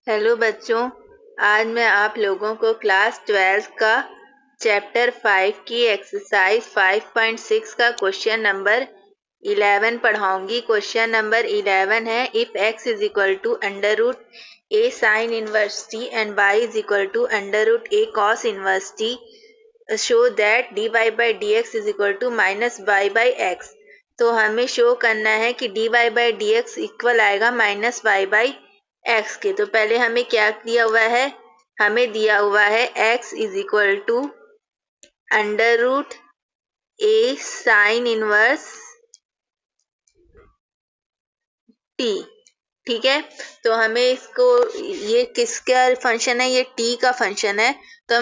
Hello बच्चों, आज मैं आप लोगों को क्लास 12 का चैप्टर 5 की एक्सरसाइज 5.6 का क्वेश्चन नंबर 11 पढ़ाऊंगी। क्वेश्चन नंबर 11 है if x is equal to under root a sine inverse t and y is equal to under root a cos inverse t show that dy by d x is equal to minus y by x. तो हमें show करना है कि dy by d x equal आएगा minus y by x के। तो पहले हमें क्या दिया हुआ है, हमें दिया हुआ है x is equal to under root a sine inverse t. ठीक है, तो हमें इसको, ये किसका फंक्शन है, ये t का फंक्शन है। तो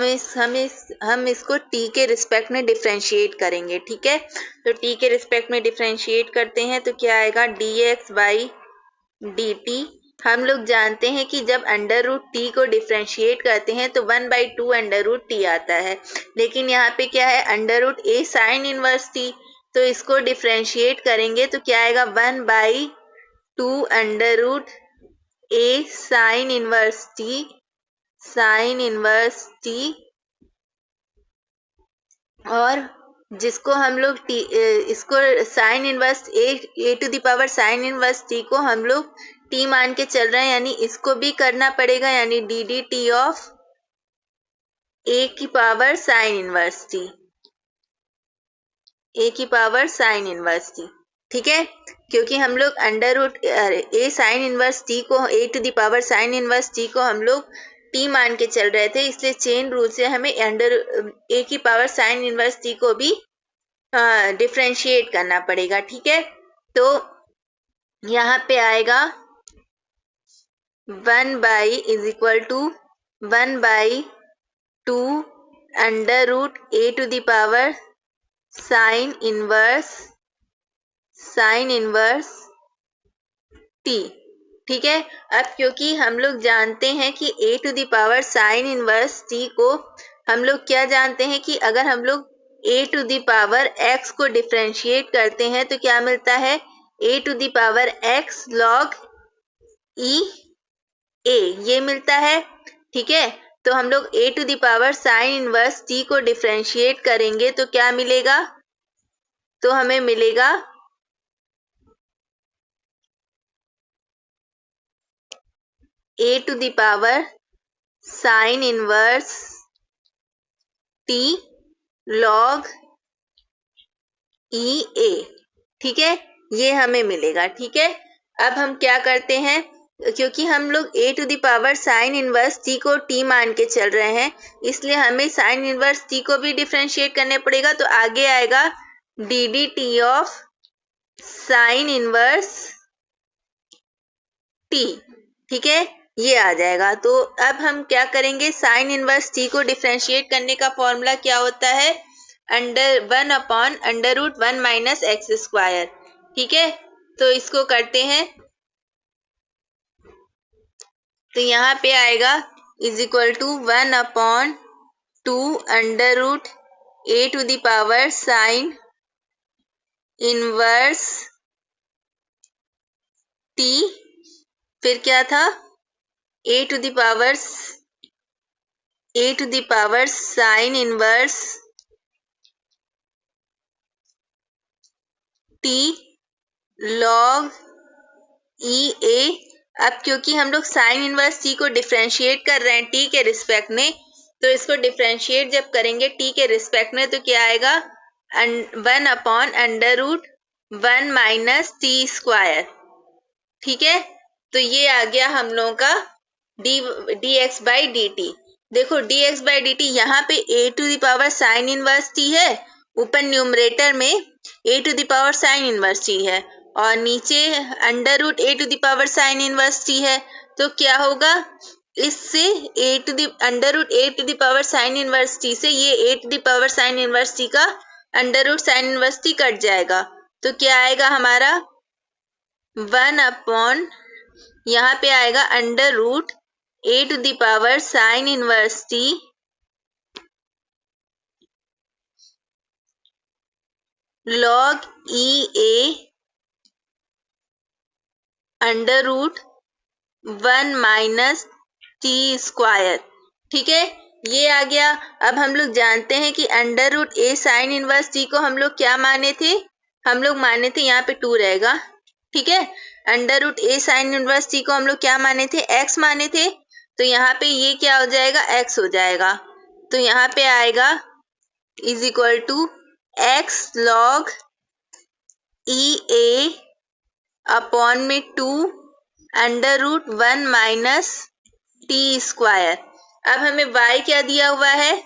हम इसको t के रिस्पेक्ट में डिफ्रेंशिएट करेंगे। ठीक है, तो t के रिस्पेक्ट में डिफ्रेंशिएट करते हैं तो क्या आएगा, dx बाई डी टी। हम लोग जानते हैं कि जब अंडर रूट टी को डिफ्रेंशिएट करते हैं तो 1/2 अंडर रूट टी आता है, लेकिन यहाँ पे क्या है, under root a sine inverse t. तो इसको डिफ्रेंशिएट करेंगे तो क्या आएगा, 1/2 under root a sine inverse t, sine inverse t. और जिसको हम लोग इसको sine inverse a to the power sine inverse t को हम लोग टी मान के चल रहे हैं, यानी इसको भी करना पड़ेगा, यानी डी डी टी ऑफ ए की पावर साइन इनवर्स टी, ए की पावर साइन इनवर्स टी। ठीक है, क्योंकि हम लोग under root a sine inverse t को, a to the power sine inverse t को हम लोग टी मान के चल रहे थे, इसलिए चेन रूल से हमें अंडर ए की पावर साइन इनवर्स टी को भी डिफ्रेंशिएट करना पड़ेगा। ठीक है, तो यहाँ पे आएगा 1 is equal to 1/2 under root a to the power sine inverse t. ठीक है, अब क्योंकि हम लोग जानते हैं कि a to the power sine inverse t को हम लोग क्या जानते हैं कि अगर हम लोग a to the power x को डिफ्रेंशिएट करते हैं तो क्या मिलता है, a to the power x log e a, ये मिलता है। ठीक है, तो हम लोग a to the power sine inverse t को डिफ्रेंशिएट करेंगे तो क्या मिलेगा, तो हमें मिलेगा a to the power sine inverse t log e a. ठीक है, ये हमें मिलेगा। ठीक है, अब हम क्या करते हैं, क्योंकि हम लोग a to the power sine inverse t को टी मान के चल रहे हैं, इसलिए हमें साइन इनवर्स टी को भी डिफ्रेंशिएट करने पड़ेगा। तो आगे आएगा d d t of sine inverse t. ठीक है, ये आ जाएगा। तो अब हम क्या करेंगे, साइन इनवर्स टी को डिफ्रेंशिएट करने का फॉर्मूला क्या होता है, under 1 under root 1 minus x square. ठीक है, तो इसको करते हैं तो यहाँ पे आएगा is equal to 1/2 under root a to the power sine inverse t, फिर क्या था, a to the power sine inverse t log e a. अब क्योंकि हम लोग साइन इनवर्स टी को डिफ्रेंशिएट कर रहे हैं टी के रिस्पेक्ट में, तो इसको डिफ्रेंशिएट जब करेंगे टी के रिस्पेक्ट में तो क्या आएगा, 1/√1 माइनस टी स्क्वायर। ठीक है, तो ये आ गया हम लोगों का d x by d t. देखो d x by d t, यहाँ पे a to the power sine inverse t है, ऊपर न्यूमरेटर में a to the power sine inverse t है, और नीचे under root a to the power sine inverse t है। तो क्या होगा, इससे a to the under root a to the power sine inverse t से ये a to the power sine inverse t का under root sine inverse t cut जाएगा। तो क्या आएगा हमारा 1 यहाँ पे आएगा under root a to the power sine inverse t log e a under root 1 minus t square. ठीक है, ये आ गया। अब हम लोग जानते हैं कि under root a sine inverse t को हम लोग क्या माने थे, हम लोग माने थे यहाँ पे 2 रहेगा। ठीक है, under root a sine inverse t को हम लोग क्या माने थे, एक्स माने थे। तो यहाँ पे ये क्या हो जाएगा, एक्स हो जाएगा। तो यहाँ पे आएगा is equal to x log e a upon में 2 under root 1 minus t square. अब हमें y क्या दिया हुआ है,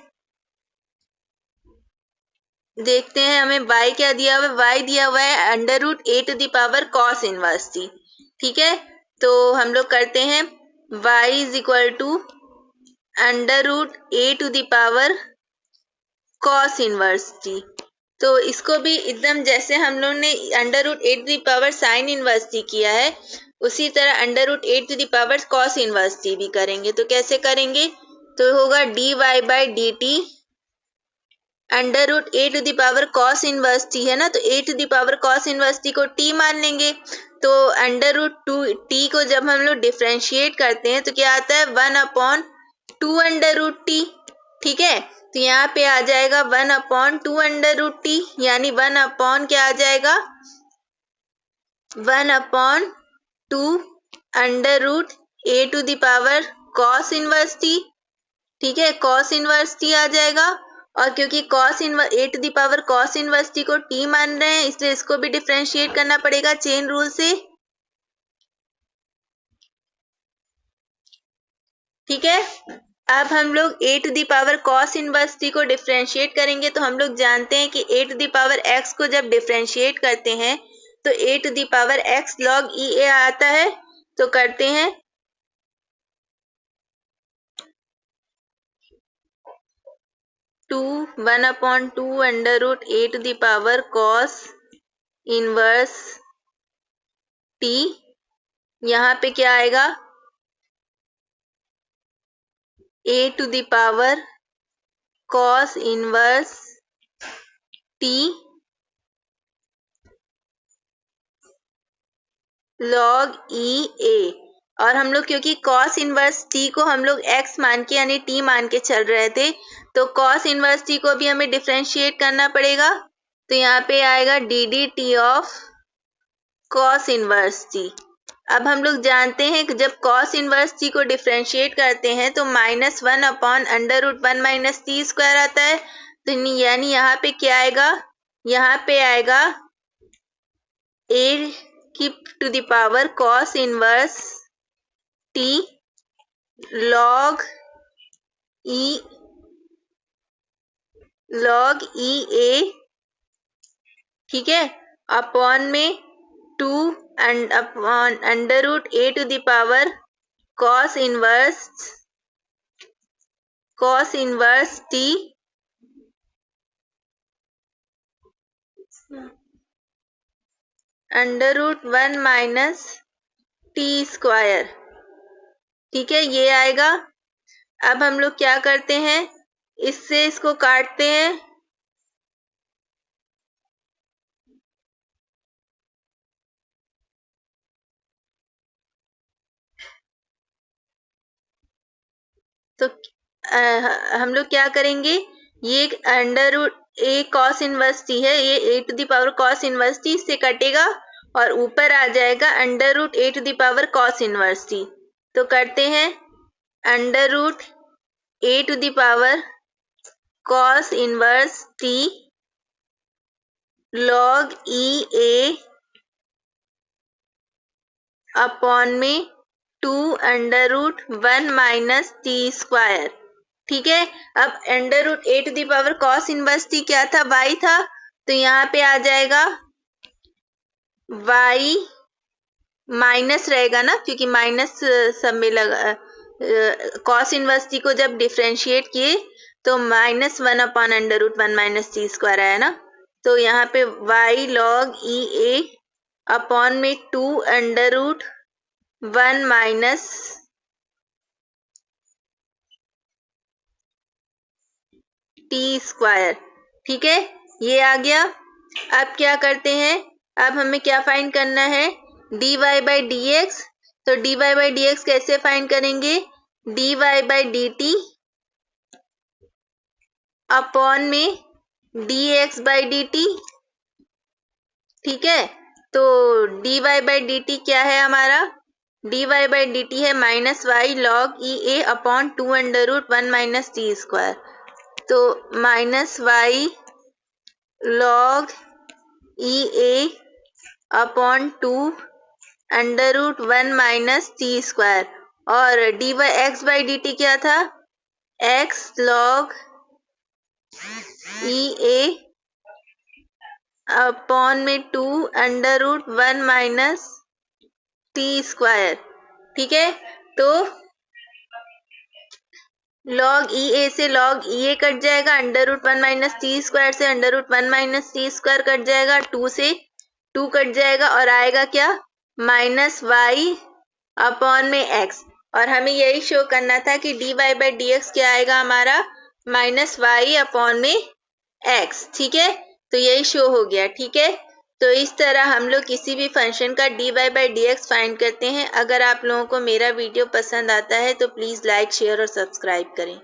देखते हैं हमें y क्या दिया हुआ है। y दिया हुआ है under root a to the power cos inverse t. ठीक है, तो हम लोग करते हैं y is equal to under root a to the power cos inverse t. तो इसको भी एकदम जैसे हम लोग ने under root a to the power sine inverse t किया है, उसी तरह under root a to the power cos inverse t भी करेंगे। तो कैसे करेंगे, तो होगा D y by d t under root a to the power cos inverse t है ना, तो a to the power cos inverse t को टी मान लेंगे। तो अंडर रूट टू टी को जब हम लोग डिफ्रेंशिएट करते हैं तो क्या आता है, 1/2 अंडर रूट टी। ठीक है, तो यहाँ पे आ जाएगा 1/2 अंडर रूट टी, यानी 1 अपॉन क्या आ जाएगा, 1/2 under root a to the power cos inverse t. ठीक है, कॉस इनवर्स टी आ जाएगा। और क्योंकि cos inverse a to the power cos inverse t को टी मान रहे हैं, इसलिए इसको भी डिफरेंशिएट करना पड़ेगा चेन रूल से। ठीक है, अब हम लोग a to the power cos inverse t को डिफरेंशिएट करेंगे। तो हम लोग जानते हैं कि a to the power x को जब डिफरेंशिएट करते हैं तो a to the power x log e a आता है। तो करते हैं 1/2 under root a to the power cos inverse t. यहाँ पे क्या आएगा, a to the power cos inverse t log e a. और हम लोग क्योंकि कॉस इनवर्स टी को हम लोग एक्स मान के यानी टी मान के चल रहे थे, तो कॉस इनवर्स टी को भी हमें डिफरेंशिएट करना पड़ेगा। तो यहाँ पे आएगा d d t of cos inverse t. अब हम लोग जानते हैं कि जब कॉस इनवर्स टी को डिफरेंशिएट करते हैं तो -1 upon under root 1 minus t square आता है। तो यानी यहाँ पे क्या आएगा, यहाँ पे आएगा ए की to the power cos inverse t log e a. ठीक है, अपॉन में 2 and upon under root a to the power cos inverse t under root 1 minus t square. ठीक है, ये आएगा। अब हम लोग क्या करते हैं, इससे इसको काटते हैं। तो हम लोग क्या करेंगे, ये under root a cos inverse t है, ये a to the power cos inverse t से कटेगा और ऊपर आ जाएगा under root a to the power cos inverse t. तो करते हैं under root a to the power cos inverse t log e a upon में 2 under root 1 minus t square. ठीक है, अब under root a to the power cos inverse T क्या था, y था। तो यहाँ पे आ जाएगा y माइनस रहेगा ना, क्योंकि माइनस सब में लगा। कॉस इनवर्स टी को जब डिफरेंशिएट किए तो -1 upon under root 1 minus t square आया ना। तो यहाँ पे y log e a upon में 2 under root 1 minus t square. ठीक है, ये आ गया। अब क्या करते हैं, अब हमें क्या फाइंड करना है, dy बाई डी एक्स। तो dy बाई डी एक्स कैसे फाइंड करेंगे, d y by d t upon में d x by d t. ठीक है, तो d y by d t क्या है हमारा, d y by d t है minus y log e a upon 2√1 minus t square. तो minus y log e a upon 2√1 minus t square. और d y x by d t क्या था, x log e a upon में 2√1 minus t square. ठीक है, तो log e ए से log e ए cut जाएगा, √1 माइनस टी स्क्वायर से √1 माइनस टी स्क्वायर कट जाएगा, 2 से 2 कट जाएगा और आएगा क्या, माइनस वाई अपॉन में एक्स। और हमें यही शो करना था कि d y by d x क्या आएगा हमारा, माइनस वाई अपॉन में एक्स। ठीक है, तो यही शो हो गया। ठीक है, तो इस तरह हम लोग किसी भी फंक्शन का d y by d x find करते हैं। अगर आप लोगों को मेरा वीडियो पसंद आता है तो प्लीज़ लाइक शेयर और सब्सक्राइब करें।